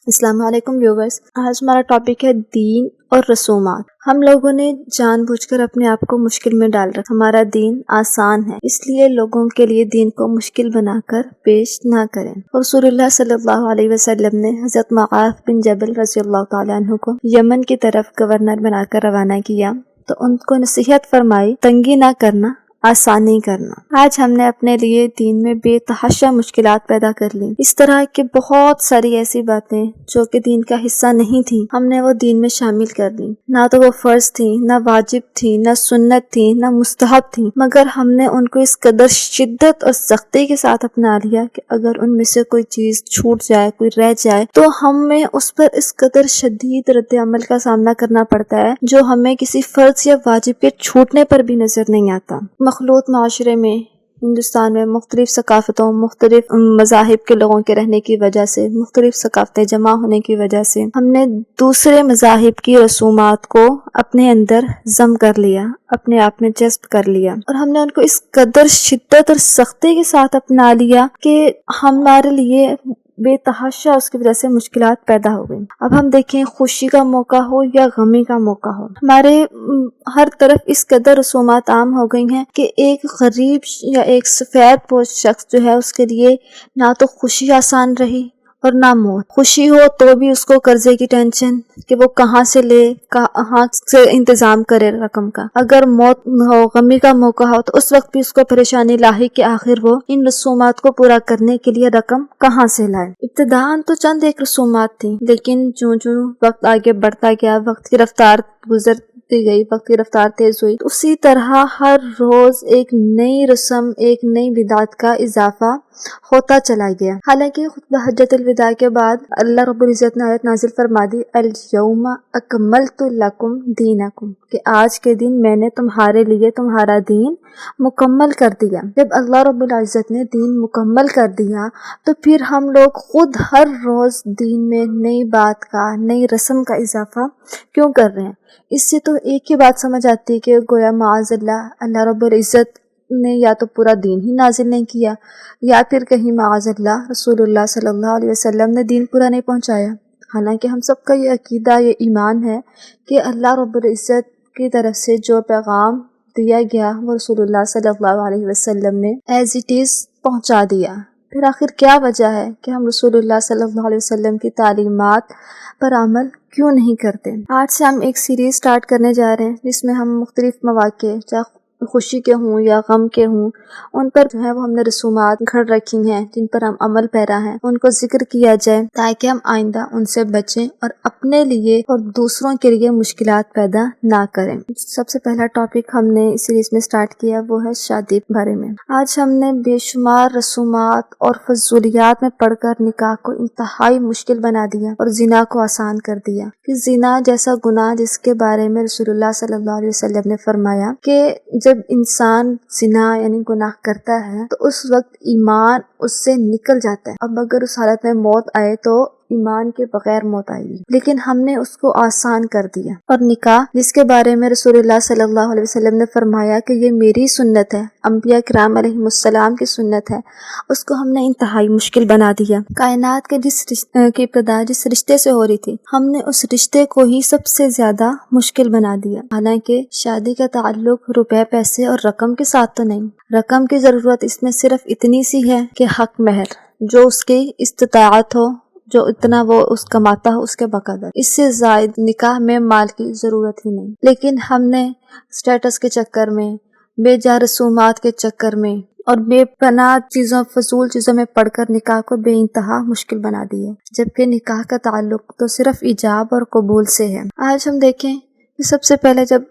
السلام علیکم ویورز، آج ہمارا ٹاپک ہے دین اور رسومات۔ ہم لوگوں نے جان بوجھ کر اپنے آپ کو مشکل میں ڈال رکھا۔ ہمارا دین آسان ہے، اس لیے لوگوں کے لیے دین کو مشکل بنا کر پیش نہ کریں۔ رسول اللہ صلی اللہ علیہ وسلم نے حضرت معاذ بن جبل رضی اللہ تعالیٰ عنہ کو یمن کی طرف گورنر بنا کر روانہ کیا تو ان کو نصیحت فرمائی، تنگی نہ کرنا، آسانی کرنا۔ آج ہم نے اپنے لیے دین میں بے تحاشا مشکلات پیدا کر لی۔ اس طرح کے بہت ساری ایسی باتیں جو کہ دین کا حصہ نہیں تھی، ہم نے وہ دین میں شامل کر لی۔ نہ تو وہ فرض تھی، نہ واجب تھی، نہ سنت تھی، نہ مستحب تھی، مگر ہم نے ان کو اس قدر شدت اور سختی کے ساتھ اپنا لیا کہ اگر ان میں سے کوئی چیز چھوٹ جائے، کوئی رہ جائے، تو ہمیں اس پر اس قدر شدید رد عمل کا سامنا کرنا پڑتا ہے جو ہمیں کسی فرض یا واجب کے چھوٹنے پر بھی نظر نہیں آتا۔ مخلوط معاشرے میں ہندوستان میں مختلف ثقافتوں، مختلف مذاہب کے لوگوں کے رہنے کی وجہ سے، مختلف ثقافتیں جمع ہونے کی وجہ سے ہم نے دوسرے مذاہب کی رسومات کو اپنے اندر ضم کر لیا، اپنے آپ میں جذب کر لیا، اور ہم نے ان کو اس قدر شدت اور سختی کے ساتھ اپنا لیا کہ ہمارے لیے بے تحاشا اس کی وجہ سے مشکلات پیدا ہو گئی۔ اب ہم دیکھیں، خوشی کا موقع ہو یا غمی کا موقع ہو، ہمارے ہر طرف اس قدر رسومات عام ہو گئی ہیں کہ ایک غریب یا ایک سفید پوش شخص جو ہے، اس کے لیے نہ تو خوشی آسان رہی اور نہ موت۔ خوشی ہو تو بھی اس کو قرضے کی ٹینشن کہ وہ کہاں سے لے، کہاں سے انتظام کرے رقم کا۔ اگر موت ہو، غمی کا موقع ہو، تو اس وقت بھی اس کو پریشانی لاحق کہ آخر وہ ان رسومات کو پورا کرنے کے لیے رقم کہاں سے لائے۔ ابتداءً تو چند ایک رسومات تھیں، لیکن چوں وقت آگے بڑھتا گیا، وقت کی رفتار گزرتی گئی، وقت کی رفتار تیز ہوئی، اسی طرح ہر روز ایک نئی رسم، ایک نئی بدعت کا اضافہ ہوتا چلا گیا۔ حالانکہ خطبہ حجۃ الوداع کے بعد اللہ رب العزت نے آیت نازل فرما دی، الیوم اکملت لکم دینکم، کہ آج کے دن میں نے تمہارے لیے تمہارا دین مکمل کر دیا۔ جب اللہ رب العزت نے دین مکمل کر دیا تو پھر ہم لوگ خود ہر روز دین میں نئی بات کا، نئی رسم کا اضافہ کیوں کر رہے ہیں؟ اس سے تو ایک ہی بات سمجھ آتی ہے کہ گویا معاذ اللہ رب العزت نے یا تو پورا دین ہی نازل نہیں کیا، یا پھر کہیں معاذ اللہ رسول اللہ صلی اللہ علیہ وسلم نے دین پورا نہیں پہنچایا۔ حالانکہ ہم سب کا یہ عقیدہ، یہ ایمان ہے کہ اللہ رب العزت کی طرف سے جو پیغام دیا گیا وہ رسول اللہ صلی اللہ علیہ وسلم نے ایز اٹ از پہنچا دیا۔ پھر آخر کیا وجہ ہے کہ ہم رسول اللہ صلی اللہ علیہ وسلم کی تعلیمات پر عمل کیوں نہیں کرتے؟ آج سے ہم ایک سیریز سٹارٹ کرنے جا رہے ہیں جس میں ہم مختلف مواقع، چاہے خوشی کے ہوں یا غم کے ہوں، ان پر جو ہے وہ ہم نے رسومات گھڑ رکھی ہیں جن پر ہم عمل پیرا ہیں، ان کو ذکر کیا جائے تاکہ ہم آئندہ ان سے بچیں اور اپنے لیے اور دوسروں کے لیے مشکلات پیدا نہ کریں۔ سب سے پہلا ٹاپک ہم نے اس سیریز میں سٹارٹ کیا وہ ہے شادی کے بارے میں۔ آج ہم نے بے شمار رسومات اور فضولیات میں پڑھ کر نکاح کو انتہائی مشکل بنا دیا اور زنا کو آسان کر دیا، کہ زنا جیسا گناہ جس کے بارے میں رسول اللہ صلی اللہ علیہ وسلم نے فرمایا کہ جب انسان زنا یعنی گناہ کرتا ہے تو اس وقت ایمان اس سے نکل جاتا ہے۔ اب اگر اس حالت میں موت آئے تو ایمان کے بغیر موت آئی، لیکن ہم نے اس کو آسان کر دیا۔ اور نکاح جس کے بارے میں رسول اللہ صلی اللہ علیہ وسلم نے فرمایا کہ یہ میری سنت ہے، انبیاء کرام علیہ السلام کی سنت ہے، اس کو ہم نے انتہائی مشکل بنا دیا۔ کائنات کے کی ابتدا جس رشتے سے ہو رہی تھی، ہم نے اس رشتے کو ہی سب سے زیادہ مشکل بنا دیا۔ حالانکہ شادی کا تعلق روپے، پیسے اور رقم کے ساتھ تو نہیں، رقم کی ضرورت اس میں صرف اتنی سی ہے کہ حق مہر، جو اس کی استطاعت ہو، جو اتنا وہ اس کماتا ہو اس کے بقدر، اس سے زائد نکاح میں مال کی ضرورت ہی نہیں۔ لیکن ہم نے سٹیٹس کے چکر میں، بے جا رسومات کے چکر میں اور بے پناہ چیزوں، فضول چیزوں میں پڑھ کر نکاح کو بے انتہا مشکل بنا دیا، جبکہ نکاح کا تعلق تو صرف ایجاب اور قبول سے ہے۔ آج ہم دیکھیں کہ سب سے پہلے جب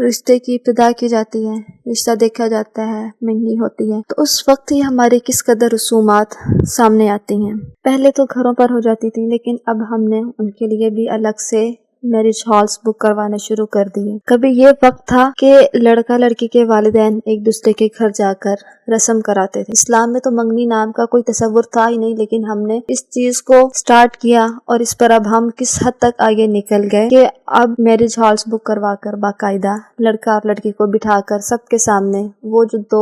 رشتے کی ابتدا کی جاتی ہے، رشتہ دیکھا جاتا ہے، منگنی ہوتی ہے، تو اس وقت ہی ہماری کس قدر رسومات سامنے آتی ہیں۔ پہلے تو گھروں پر ہو جاتی تھی، لیکن اب ہم نے ان کے لیے بھی الگ سے میرج ہالز بک کروانا شروع کر دیے۔ کبھی یہ وقت تھا کہ لڑکا لڑکی کے والدین ایک دوسرے کے گھر جا کر رسم کراتے تھے۔ اسلام میں تو منگنی نام کا کوئی تصور تھا ہی نہیں، لیکن ہم نے اس چیز کو سٹارٹ کیا اور اس پر اب ہم کس حد تک آگے نکل گئے کہ اب میرج ہالس بک کروا کر باقاعدہ لڑکا اور لڑکی کو بٹھا کر سب کے سامنے، وہ جو دو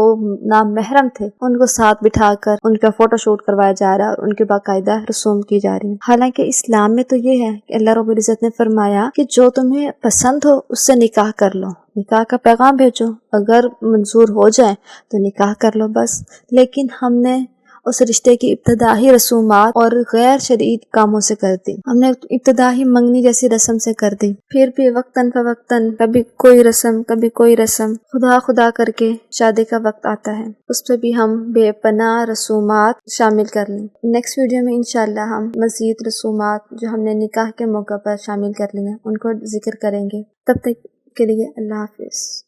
نامحرم تھے ان کو ساتھ بٹھا کر ان کا فوٹو شوٹ کروایا جا رہا ہے اور ان کے باقاعدہ رسوم کی جا رہی ہیں۔ حالانکہ اسلام میں تو یہ ہے کہ اللہ رب العزت نے فرمایا کہ جو تمہیں پسند ہو اس سے نکاح کر لو، نکاح کا پیغام بھیجو، اگر منظور ہو جائے تو نکاح کر لو بس۔ لیکن ہم نے اس رشتے کی ابتدائی رسومات اور غیر شرعی کاموں سے کر دی، ہم نے ابتدائی منگنی جیسی رسم سے کر دی، پھر بھی وقتاً فوقتاً کبھی کوئی رسم کبھی کوئی رسم، خدا خدا کر کے شادی کا وقت آتا ہے اس پہ بھی ہم بے پناہ رسومات شامل کر لیں۔ نیکسٹ ویڈیو میں انشاءاللہ ہم مزید رسومات جو ہم نے نکاح کے موقع پر شامل کر لی ہیں ان کو ذکر کریں گے۔ تب تک کے لیے اللہ حافظ۔